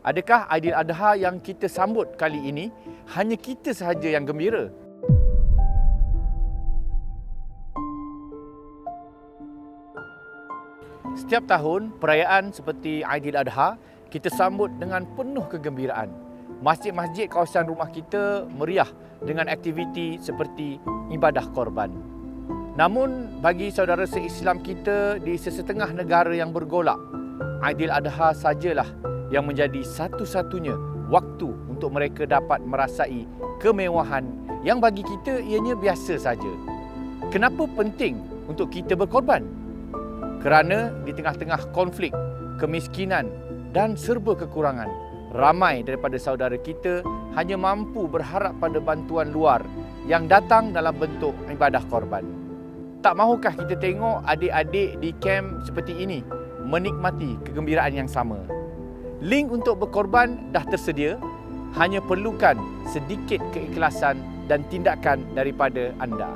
Adakah Aidiladha yang kita sambut kali ini hanya kita sahaja yang gembira? Setiap tahun, perayaan seperti Aidiladha kita sambut dengan penuh kegembiraan. Masjid-masjid kawasan rumah kita meriah dengan aktiviti seperti ibadah korban. Namun, bagi saudara se-Islam kita di sesetengah negara yang bergolak, Aidiladha sajalah yang menjadi satu-satunya waktu untuk mereka dapat merasai kemewahan yang bagi kita ianya biasa saja. Kenapa penting untuk kita berkorban? Kerana di tengah-tengah konflik, kemiskinan dan serba kekurangan, ramai daripada saudara kita hanya mampu berharap pada bantuan luar yang datang dalam bentuk ibadah korban. Tak mahukah kita tengok adik-adik di kamp seperti ini menikmati kegembiraan yang sama? Link untuk berkorban dah tersedia, hanya perlukan sedikit keikhlasan dan tindakan daripada anda.